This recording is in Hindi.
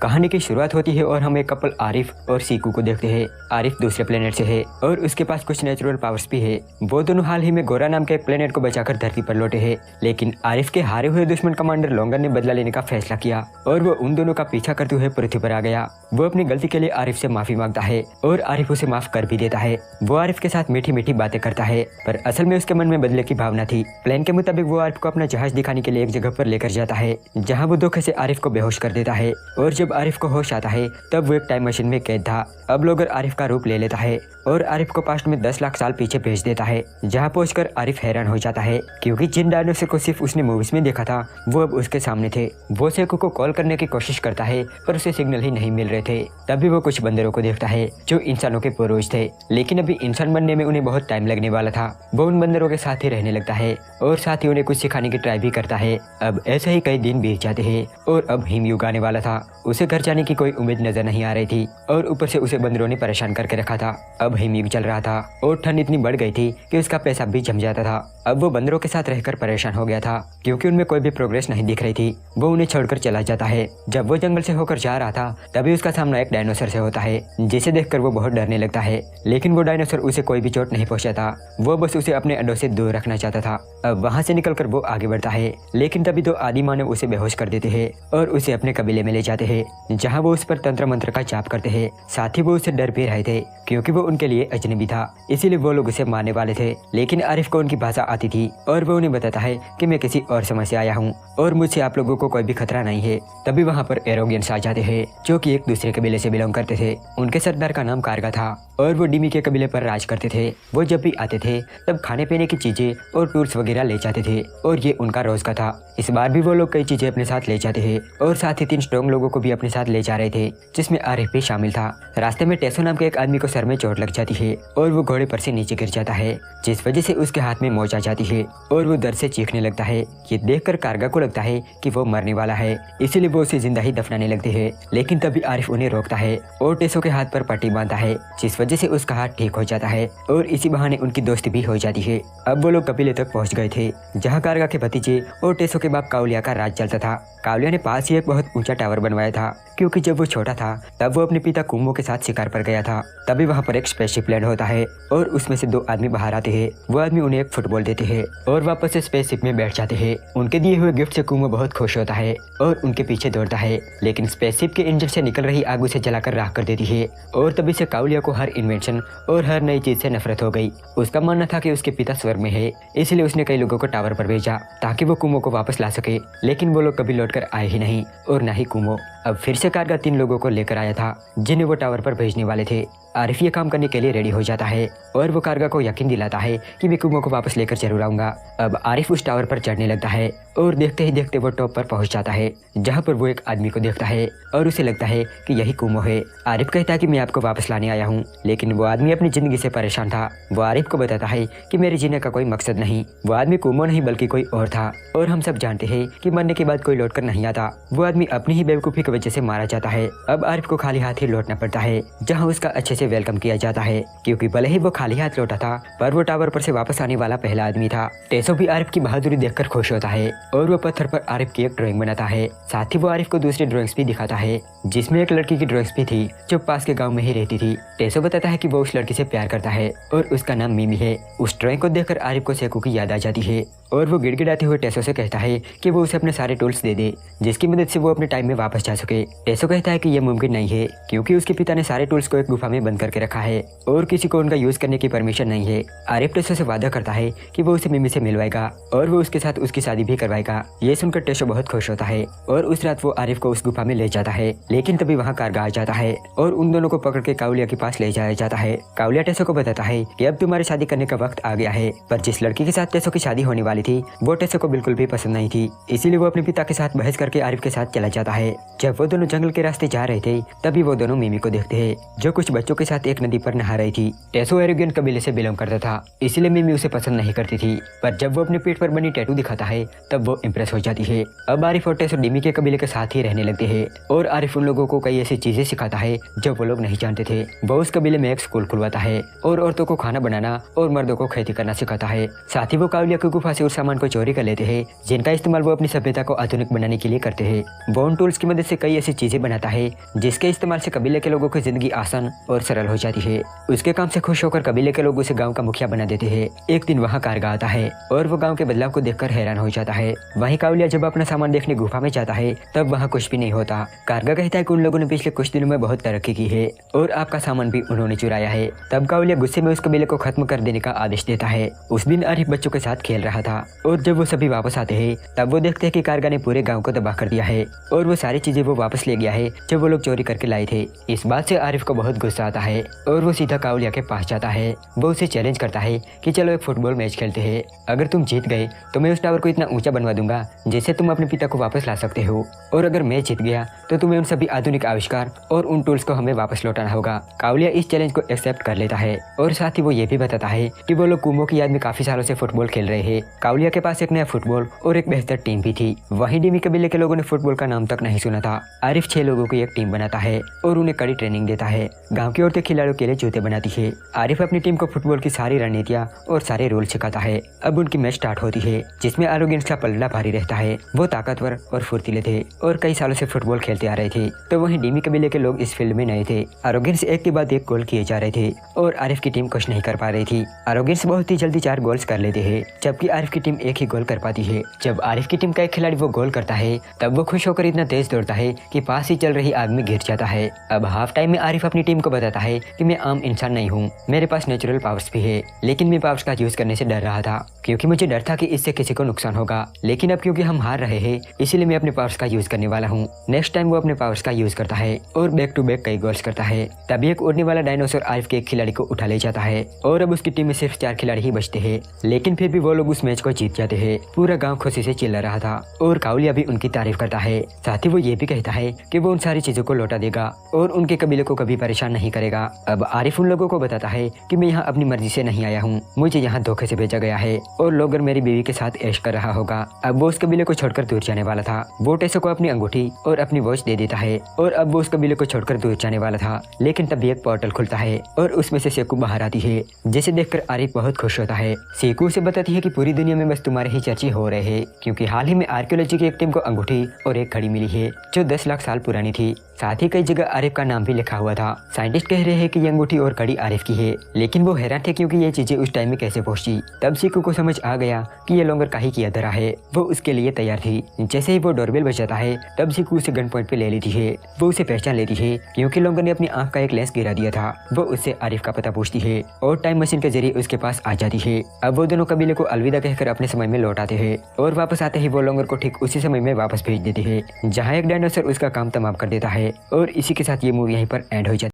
कहानी की शुरुआत होती है और हम एक कपल आरिफ और सीकू को देखते हैं। आरिफ दूसरे प्लेनेट से है और उसके पास कुछ नेचुरल पावर्स भी है। वो दोनों हाल ही में गोरा नाम के एक प्लेनेट को बचाकर धरती पर लौटे हैं, लेकिन आरिफ के हारे हुए दुश्मन कमांडर लोंगर ने बदला लेने का फैसला किया और वो उन दोनों का पीछा करते हुए पृथ्वी पर आ गया। वो अपनी गलती के लिए आरिफ से माफी मांगता है और आरिफ उसे माफ कर भी देता है। वो आरिफ के साथ मीठी मीठी बातें करता है, पर असल में उसके मन में बदले की भावना थी। प्लान के मुताबिक वो आरिफ को अपना जहाज दिखाने के लिए एक जगह पर लेकर जाता है, जहाँ वो धोखे से आरिफ को बेहोश कर देता है। और जब आरिफ को होश आता है तब वो एक टाइम मशीन में कैद था। अब लोगर आरिफ का रूप ले लेता है और आरिफ को पास्ट में 10 लाख साल पीछे भेज देता है, जहाँ पहुंचकर आरिफ हैरान हो जाता है क्योंकि जिन डायनासोर को सिर्फ उसने मूवीज में देखा था वो अब उसके सामने थे। वो सेकू को कॉल करने की कोशिश करता है पर उसे सिग्नल ही नहीं मिल रहे थे। तभी वो कुछ बंदरों को देखता है जो इंसानों के पूर्वज थे, लेकिन अभी इंसान बनने में उन्हें बहुत टाइम लगने वाला था। वो उन बंदरों के साथ ही रहने लगता है और साथ ही उन्हें कुछ सिखाने की ट्राई भी करता है। अब ऐसे ही कई दिन बीत जाते हैं और अब हिमयुग आने वाला था। उसे घर जाने की कोई उम्मीद नजर नहीं आ रही थी और ऊपर से उसे बंदरों ने परेशान करके रखा था। अब हिमयुग चल रहा था और ठंड इतनी बढ़ गई थी कि उसका पैसा भी जम जाता था। अब वो बंदरों के साथ रहकर परेशान हो गया था क्योंकि उनमें कोई भी प्रोग्रेस नहीं दिख रही थी। वो उन्हें छोड़कर चला जाता है। जब वो जंगल से होकर जा रहा था तभी उसका सामना एक डायनासोर से होता है, जिसे देखकर वो बहुत डरने लगता है, लेकिन वो डायनासोर उसे कोई भी चोट नहीं पहुंचाता। वो बस उसे अपने अड्डों से दूर रखना चाहता था। अब वहाँ से निकलकर वो आगे बढ़ता है, लेकिन तभी दो आदि मानव उसे बेहोश कर देते हैं और उसे अपने कबीले में ले जाते हैं, जहाँ वो उस पर तंत्र मंत्र का जाप करते हैं। साथ ही वो उसे डर भी रहे थे क्योंकि वो उनके लिए अजनबी था, इसीलिए वो लोग उसे मारने वाले थे। लेकिन आरिफ को उनकी भाषा आती थी और वो उन्हें बताता है कि मैं किसी और समय से आया हूँ और मुझसे आप लोगों को कोई भी खतरा नहीं है। तभी वहाँ पर एरोगियंस आ जाते हैं जो कि एक दूसरे कबीले से बिलोंग करते थे। उनके सरदार का नाम कारगा था और वो डिमी के कबीले पर राज करते थे। वो जब भी आते थे तब खाने पीने की चीजें और टूल्स वगैरह ले जाते थे और ये उनका रोज का था। इस बार भी वो लोग कई चीजें अपने साथ ले जाते हैं और साथ ही 3 स्ट्रॉन्ग लोगों को भी अपने साथ ले जा रहे थे, जिसमें आरिफ भी शामिल था। रास्ते में टेसो नाम के एक आदमी को सर में चोट लग जाती है और वो घोड़े पर से नीचे गिर जाता है, जिस वजह से उसके हाथ में मोच आ जाती है और वो दर्द से चीखने लगता है। ये देखकर कारगा को लगता है कि वो मरने वाला है, इसीलिए वो उसे जिंदा ही दफनाने लगते हैं। लेकिन तभी आरिफ उन्हें रोकता है और टेसो के हाथ पर पट्टी बांधता है, जिस वजह से उसका हाथ ठीक हो जाता है और इसी बहाने उनकी दोस्ती भी हो जाती है। अब वो लोग कबीले तक पहुंच गए थे, जहाँ कारगा के भतीजे और टेसो के बाप काउलिया का राज चलता था। काउलिया ने पास ही एक बहुत ऊंचा टावर बनवाया था क्योंकि जब वो छोटा था तब वो अपने पिता कुम्बो के साथ शिकार पर गया था। तभी वहाँ पर एक स्पेसशिप लैंड होता है और उसमें से 2 आदमी बाहर आते हैं। वो आदमी उन्हें एक फुटबॉल देते हैं और वापस से स्पेसशिप में बैठ जाते हैं। उनके दिए हुए गिफ्ट से कुम्बो बहुत खुश होता है और उनके पीछे दौड़ता है, लेकिन स्पेसशिप के इंजन से निकल रही आग उसे जलाकर राख कर देती है और तभी से काउलिया को हर इन्वेंशन और हर नई चीज से नफरत हो गई। उसका मानना था कि उसके पिता स्वर्ग में है, इसलिए उसने कई लोगों को टावर पर भेजा ताकि वो कुम्बो को वापस ला सके, लेकिन वो लोग कभी लौटकर आए ही नहीं और न ही कुम्बो। अब फिर से कारगा 3 लोगों को लेकर आया था जिन्हें वो टावर पर भेजने वाले थे। आरिफ ये काम करने के लिए रेडी हो जाता है और वो कारगा को यकीन दिलाता है कि मैं कुम्बो को वापस लेकर जरूर आऊंगा। अब आरिफ उस टावर पर चढ़ने लगता है और देखते ही देखते वो टॉप पर पहुंच जाता है, जहां पर वो एक आदमी को देखता है और उसे लगता है कि यही कुम्बो है। आरिफ कहता है कि मैं आपको वापस लाने आया हूँ, लेकिन वो आदमी अपनी जिंदगी से परेशान था। वो आरिफ को बताता है कि मेरे जीने का कोई मकसद नहीं। वो आदमी कुम्बो नहीं बल्कि कोई और था और हम सब जानते हैं कि मरने के बाद कोई लौटकर नहीं आता। वो आदमी अपनी ही बेवकूफी की वजह से मारा जाता है। अब आरिफ को खाली हाथ ही लौटना पड़ता है, जहाँ उसका अच्छे से वेलकम किया जाता है क्योंकि भले ही वो खाली हाथ लौटा था पर वो टावर पर से वापस आने वाला पहला आदमी था। टेसो भी आरिफ की बहादुरी देखकर खुश होता है और वो पत्थर पर आरिफ की एक ड्राइंग बनाता है। साथ ही वो आरिफ को दूसरी ड्राइंग्स भी दिखाता है, जिसमें एक लड़की की ड्राइंग्स भी थी जो पास के गांव में ही रहती थी। टेसो बताता है कि वो उस लड़की से प्यार करता है और उसका नाम मिमी है। उस ड्राइंग को देखकर आरिफ को सेकू की याद आ जाती है और वो गिड़गिड़ाते हुए टेसो से कहता है कि वो उसे अपने सारे टूल्स दे दे जिसकी मदद से वो अपने टाइम में वापस जा सके। टेसो कहता है कि यह मुमकिन नहीं है क्योंकि उसके पिता ने सारे टूल्स को एक गुफा में बंद करके रखा है और किसी को उनका यूज करने की परमिशन नहीं है। आरिफ टेसो से वादा करता है कि वो उसे मिमी से मिलवाएगा और वो उसके साथ उसकी शादी भी करवाएगा। ये सुनकर टेसो बहुत खुश होता है और उस रात वो आरिफ को उस गुफा में ले जाता है, लेकिन तभी वहाँ कारगा आ जाता है और उन दोनों को पकड़ के काउलिया के पास ले जाया जाता है। काउलिया टेसो को बताता है कि अब तुम्हारी शादी करने का वक्त आ गया है, पर जिस लड़की के साथ टेसो की शादी होने वाली थी वो टेसो को बिल्कुल भी पसंद नहीं थी, इसीलिए वो अपने पिता के साथ बहस करके आरिफ के साथ चला जाता है। जब वो दोनों जंगल के रास्ते जा रहे थे तभी वो दोनों मिमी को देखते हैं जो कुछ बच्चों के साथ एक नदी पर नहा रही थी। टेसो एरोगियन कबीले से बिलोंग करता था, इसलिए मिमी उसे पसंद नहीं करती थी, पर जब वो अपने पेट पर बनी टैटू दिखाता है तब वो इम्प्रेस हो जाती है। अब आरिफ और टेसो डिमी के कबीले के साथ ही रहने लगते हैं और आरिफ उन लोगों को कई ऐसी चीजें सिखाता है जो वो लोग नहीं जानते थे। वो उस कबीले में एक स्कूल खुलवाता है और औरतों को खाना बनाना और मर्दों को खेती करना सिखाता है। साथ ही वो काउलिया की गुफा से मशहूर सामान को चोरी कर लेते हैं जिनका इस्तेमाल वो अपनी सभ्यता को आधुनिक बनाने के लिए करते हैं। वो उन टूल्स की मदद से कई ऐसी चीजें बनाता है जिसके इस्तेमाल से कबीले के लोगों की जिंदगी आसान और सरल हो जाती है। उसके काम से खुश होकर कबीले के लोग उसे गाँव का मुखिया बना देते हैं। एक दिन वहाँ कारगा आता है और वो गाँव के बदलाव को देखकर हैरान हो जाता है। वहीं काउलिया जब अपना सामान देखने गुफा में जाता है तब वहाँ कुछ भी नहीं होता। कारगा कहता है कि उन लोगों ने पिछले कुछ दिनों में बहुत तरक्की की है और आपका सामान भी उन्होंने चुराया है। तब काउलिया गुस्से में उस कबीले को खत्म कर देने का आदेश देता है। उस दिन आरिफ बच्चों के साथ खेल रहा था और जब वो सभी वापस आते हैं तब वो देखते हैं कि कारगा ने पूरे गांव को तबाह कर दिया है और वो सारी चीजें वो वापस ले गया है जो वो लोग चोरी करके लाए थे। इस बात से आरिफ को बहुत गुस्सा आता है और वो सीधा काउलिया के पास जाता है। वो उसे चैलेंज करता है कि चलो एक फुटबॉल मैच खेलते हैं, अगर तुम जीत गए तो मैं उस टावर को इतना ऊंचा बनवा दूंगा जिससे तुम अपने पिता को वापस ला सकते हो, और अगर मैं जीत गया तो तुम्हें उन सभी आधुनिक आविष्कार और उन टूल्स को हमें वापस लौटाना होगा। काउलिया इस चैलेंज को एक्सेप्ट कर लेता है और साथ ही वो ये भी बताता है कि वो लोग कुमो की याद में काफी सालों से फुटबॉल खेल रहे हैं। काउलिया के पास एक नया फुटबॉल और एक बेहतर टीम भी थी। वहीं डिमी कबीले के लोगों ने फुटबॉल का नाम तक नहीं सुना था। आरिफ 6 लोगों की एक टीम बनाता है और उन्हें कड़ी ट्रेनिंग देता है। गाँव की औरतें खिलाड़ियों के लिए जूते बनाती है। आरिफ अपनी टीम को फुटबॉल की सारी रणनीतियाँ और सारे रूल सिखाता है। अब उनकी मैच स्टार्ट होती है जिसमें आरोग्य का पलड़ा भारी रहता है। वो ताकतवर और फुर्तीले थे और कई सालों से फुटबॉल खेलते आ रहे थे। तो वहीं डिमी कबीले के लोग इस फील्ड में नए थे। आरोग्यंस एक के बाद एक गोल किए जा रहे थे और आरिफ की टीम कुछ नहीं कर पा रही थी। आरोग्यंस बहुत ही जल्दी 4 गोल्स कर लेते हैं जबकि आरिफ की टीम एक ही गोल कर पाती है। जब आरिफ की टीम का एक खिलाड़ी वो गोल करता है तब वो खुश होकर इतना तेज दौड़ता है कि पास ही चल रही आग में गिर जाता है। अब हाफ टाइम में आरिफ अपनी टीम को बताता है कि मैं आम इंसान नहीं हूँ, मेरे पास नेचुरल पावर्स भी है, लेकिन मैं पावर्स का यूज करने से डर रहा था क्योंकि मुझे डर था कि इससे किसी को नुकसान होगा। लेकिन अब क्योंकि हम हार रहे हैं इसीलिए मैं अपने पावर्स का यूज करने वाला हूँ। नेक्स्ट टाइम वो अपने पावर्स का यूज करता है और बैक टू बैक कई गोल्स करता है। तभी एक उड़ने वाला डायनासोर आरिफ के एक खिलाड़ी को उठा ले जाता है और अब उसकी टीम में सिर्फ 4 खिलाड़ी ही बचते हैं। लेकिन फिर भी वो लोग उस मैच को जीत जाते हैं। पूरा गाँव खुशी से चिल्ला रहा था और काउलिया भी उनकी तारीफ करता है। साथ ही वो ये भी कहता है कि वो उन सारी चीजों को लौटा देगा और उनके कबीले को कभी परेशान नहीं करेगा। अब आरिफ उन लोगों को बताता है कि मैं यहाँ अपनी मर्जी से नहीं आया हूँ, मुझे यहाँ धोखे से भेजा गया है और लोगर मेरी बीवी के साथ ऐश कर रहा होगा। अब वो उस कबीले को छोड़कर दूर जाने वाला था। वो टेसो को अपनी अंगूठी और अपनी वॉच दे देता है और अब वो उस कबीले को छोड़कर दूर जाने वाला था। लेकिन तभी एक पोर्टल खुलता है और उसमें से सेकू बाहर आती है जिसे देखकर आरिफ बहुत खुश होता है। सेकू उसे बताती है कि पूरी दुनिया में बस तुम्हारे ही चर्चे हो रहे हैं क्योंकि हाल ही में आर्कियोलॉजी की एक टीम को अंगूठी और एक घड़ी मिली है जो 10 लाख साल पुरानी थी। साथ ही कई जगह आरिफ का नाम भी लिखा हुआ था। साइंटिस्ट कह रहे हैं कि ये अंगूठी और घड़ी आरिफ की है, लेकिन वो हैरान थे क्योंकि ये चीजें उस टाइम में कैसे पहुंची। तब सीकू को समझ आ गया कि ये लोंगर काहे किया धरा है। वो उसके लिए तैयार थी। जैसे ही वो डोरबेल बजाता है तब सीकू उसे गन पॉइंट पे ले लेती है। वो उसे पहचान लेती है क्योंकि लोंगर ने अपनी आंख का एक लेंस गिरा दिया था। वो उससे आरिफ का पता पूछती है और टाइम मशीन के जरिए उसके पास आ जाती है। अब वो दोनों कबीले को अलविदा कहकर अपने समय में लौट आते हैं और वापस आते ही वो लोंगर को ठीक उसी समय में वापस भेज देते हैं जहाँ एक डायनासोर उसका काम तमाम कर देता है। और इसी के साथ ये मूवी यहीं पर एंड हो जाती है।